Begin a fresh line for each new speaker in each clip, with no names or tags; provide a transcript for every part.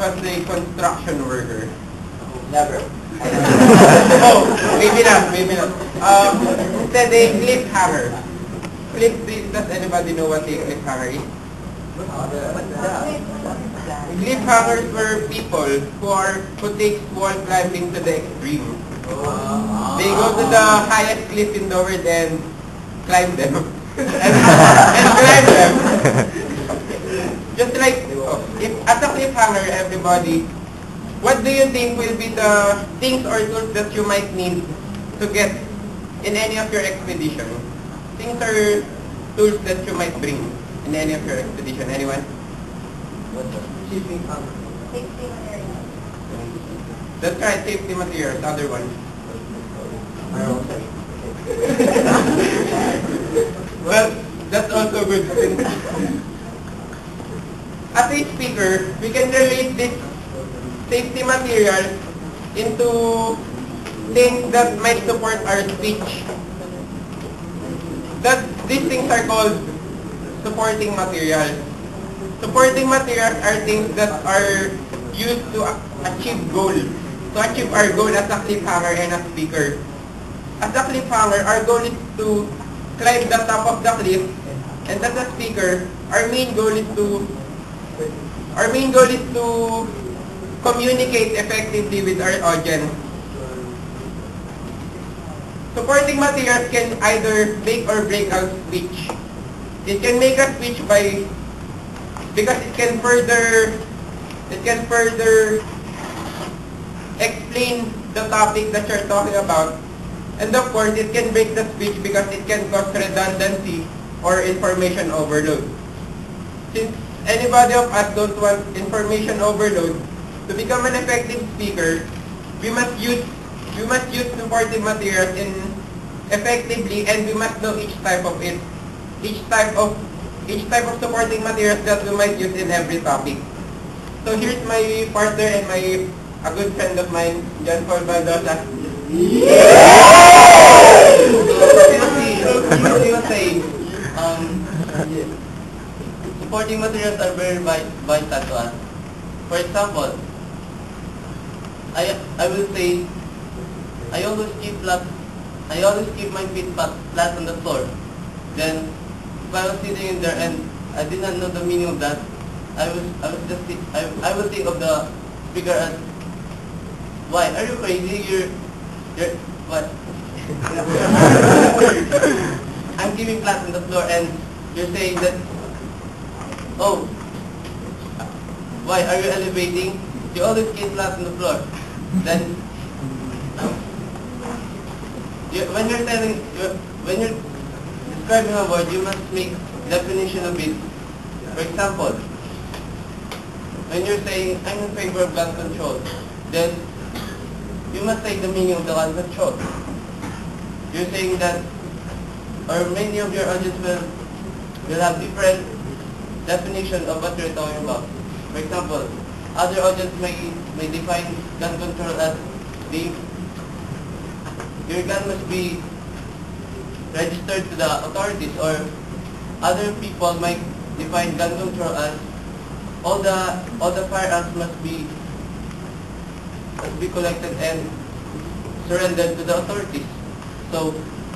as a construction worker?
Never.
Oh, maybe not, maybe not. Instead, a cliffhanger. Does anybody know what a cliffhanger is? Cliffhangers were people who take wall climbing to the extreme. They go to the highest cliff in the world and climb them. and climb them. Just like, if as a cliffhanger, everybody, what do you think will be the things or tools that you might need to get in any of your expedition? Things or tools that you might bring in any of your expedition. Anyone?
Safety
materials.
That's right, safety materials. Other one. Well, that's also good. As a speaker, we can relate this safety material into things that might support our speech. These things are called supporting materials. Supporting materials are things that are used to achieve goal. To achieve our goal as a cliffhanger and a speaker. As a cliffhanger, our goal is to climb the top of the cliff, and as a speaker, our main goal is to communicate effectively with our audience. Supporting materials can either make or break a speech. It can make a speech because it can further explain the topic that you're talking about. And of course, it can break the speech because it can cause redundancy or information overload. Since anybody of us don't want information overload, to become an effective speaker, we must use supporting materials effectively, and we must know each type of supporting materials that we might use in every topic. So here's my partner and a good friend of mine, John Paul Baldosa.
He was saying, supporting materials are very vital to us. For example, I will say, I always keep my feet flat on the floor. Then, if I was sitting in there and I did not know the meaning of that, I will think of the speaker as, why? Are you crazy? You're what? I'm keeping flat on the floor and you're saying that, oh, why? Are you elevating? You always keep flat on the floor. Then, when you're describing a word, you must make definition of it. For example, when you're saying, I'm in favor of gun control, then you must say the meaning of the gun control. You're saying that, or many of your audience will have different definition of what you're talking about. For example, other audience may define gun control as your gun must be registered to the authorities, or other people might define gun control as all the firearms must be collected and surrendered to the authorities. So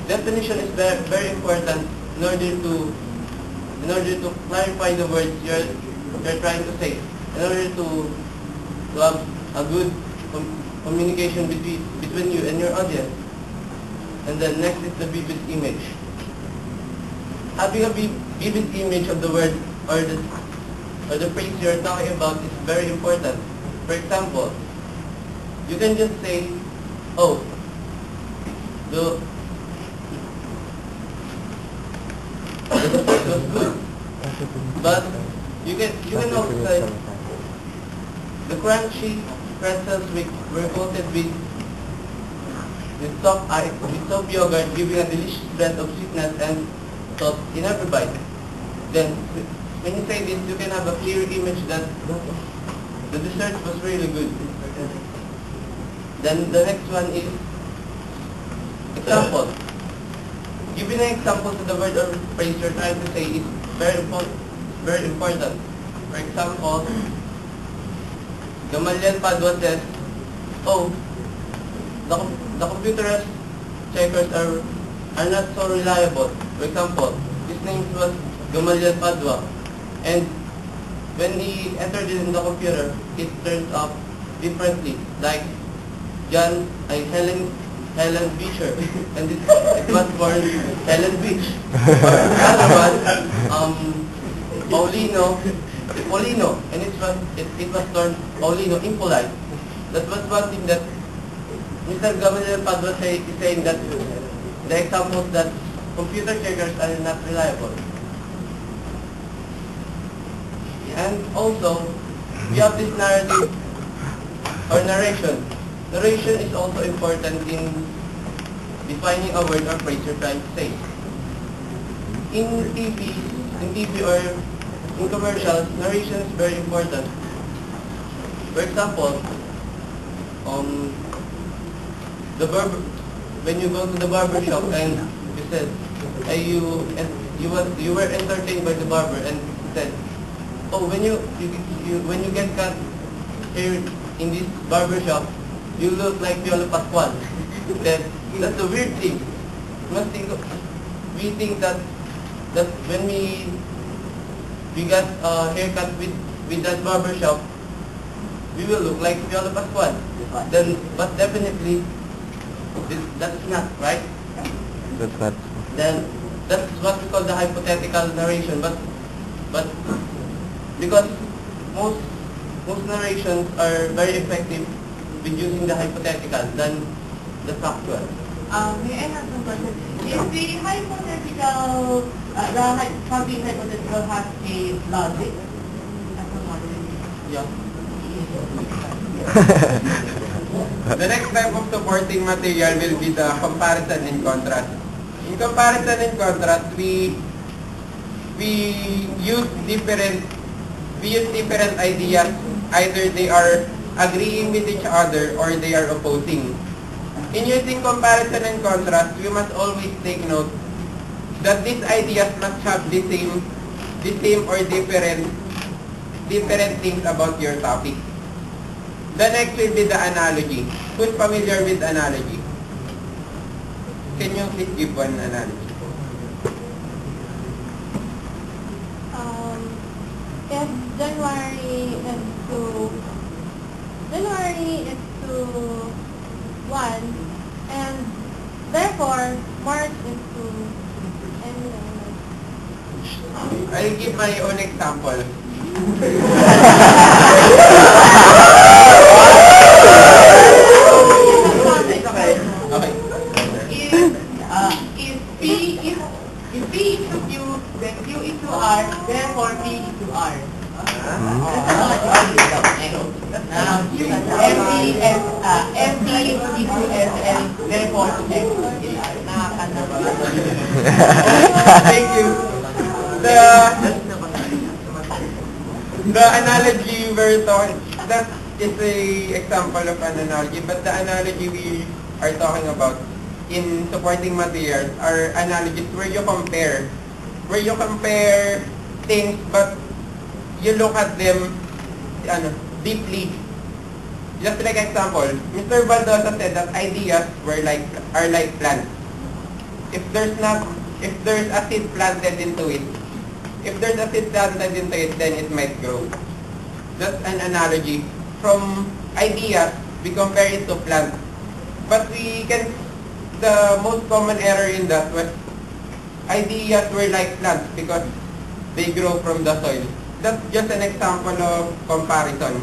definition is very, very important in order to clarify the words you're trying to say, in order to have a good communication between you and your audience. And then next is the vivid image. Having a vivid image of the word or the phrase you're talking about is very important. For example, you can just say, oh, the food was good. But you can also say, the crunchy pretzels were coated with soft yogurt, giving a delicious blend of sweetness and salt in every bite. Then, when you say this, you can have a clear image that the dessert was really good. Then the next one is example. Giving an example to the word or phrase you're trying to say is very important. For example, Gamaliel Padua says, oh, the computer checkers are not so reliable. For example, his name was Gamaliel Padua, and when he entered in the computer, it turns up differently, like Helen Beecher, and it was born Helen Beach. Or another one, Paulino, and it was turned Paulino impolite. That was one thing that Mr. Gamaliel Padua is saying, that the examples that computer checkers are not reliable. And also, we have this narrative or narration. Narration is also important in defining a word or phrase you're trying to say. In TV or in commercials, narration is very important. For example, when you go to the barber shop and you said, you were entertained by the barber, and he said, oh, when you get cut here in this barber shop, you look like Piolo Pascual. Then that's a weird thing. We think that when we got a haircut with that barber shop, we will look like Piolo Pascual. Then, but definitely, that's not right.
That's not.
Then that's what we call the hypothetical narration. But because most narrations are very effective with using the hypothetical than the factual.
May I have some questions? Is the hypothetical, something hypothetical has a logic?
Yeah.
The next type of supporting material will be the comparison and contrast. In comparison and contrast, we use different ideas. Either they are agreeing with each other or they are opposing. In using comparison and contrast, we must always take note that these ideas must have the same or different things about your topic. The next will be the analogy. Who's familiar with analogy? Can you please give one analogy?
If January is to 1, and therefore March is to
I'll give my own example. Okay.
If P is to Q, then Q is to R, therefore P is to R. FP is to SL, therefore to X.
Thank you. The analogy we're talking, that is a example of an analogy, but the analogy we are talking about in supporting materials are analogies where you compare things, but you look at them deeply. Just like example, Mr. Baldosa said that ideas are like plants. If there's a seed planted into it, then it might grow. That's an analogy. From ideas, we compare it to plants. But the most common error in that was ideas were like plants because they grow from the soil. That's just an example of comparison.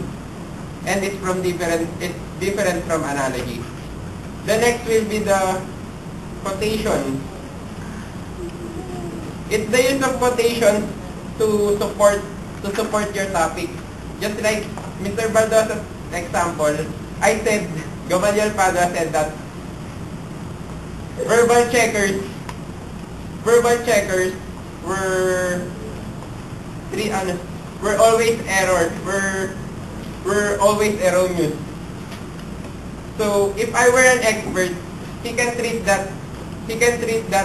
And it's different from analogy. The next will be the quotation. It's the use of quotations to support your topic. Just like Mr. Baldosa's example, Gamaliel Padua said that verbal checkers were always erroneous. So if I were an expert, he can treat that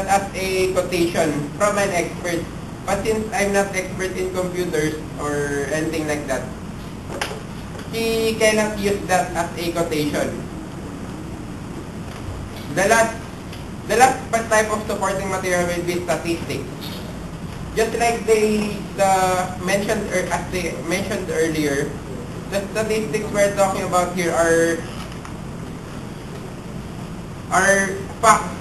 as a quotation from an expert. But since I'm not expert in computers or anything like that, he cannot use that as a quotation. The last type of supporting material will be statistics. Just like they mentioned earlier, the statistics we're talking about here are facts.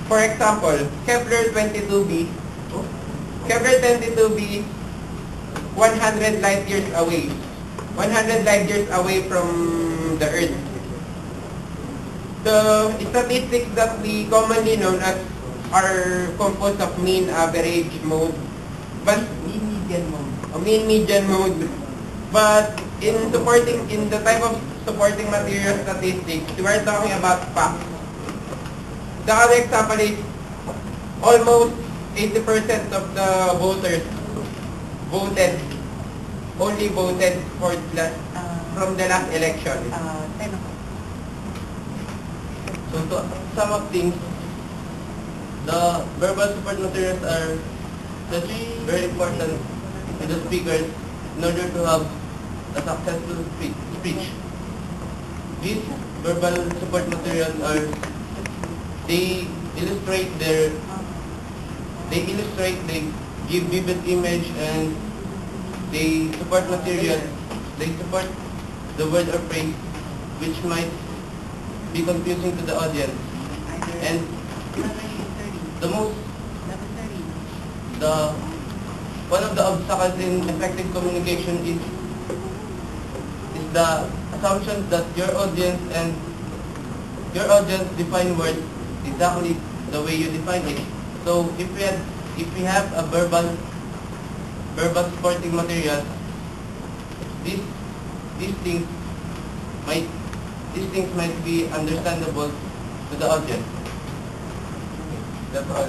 For example, Kepler 22b. Kepler 22b, 100 light years away. 100 light years away from the Earth. The statistics that we commonly known as are composed of mean, average, mode, but
median mode.
Mean, median, mode. But in the type of supporting material statistics, we are talking about facts. The other example is almost 80% of the voters only voted for from the last election.
10 o'clock.
So to sum up things, the verbal support materials are very important to the speakers in order to have a successful speech. These verbal support materials they give vivid image, and they support the word or phrase which might be confusing to the audience. And one of the obstacles in effective communication is the assumption that your audience define words exactly the way you define it. So if we have a verbal supporting material, these things might be understandable to the audience. That's all.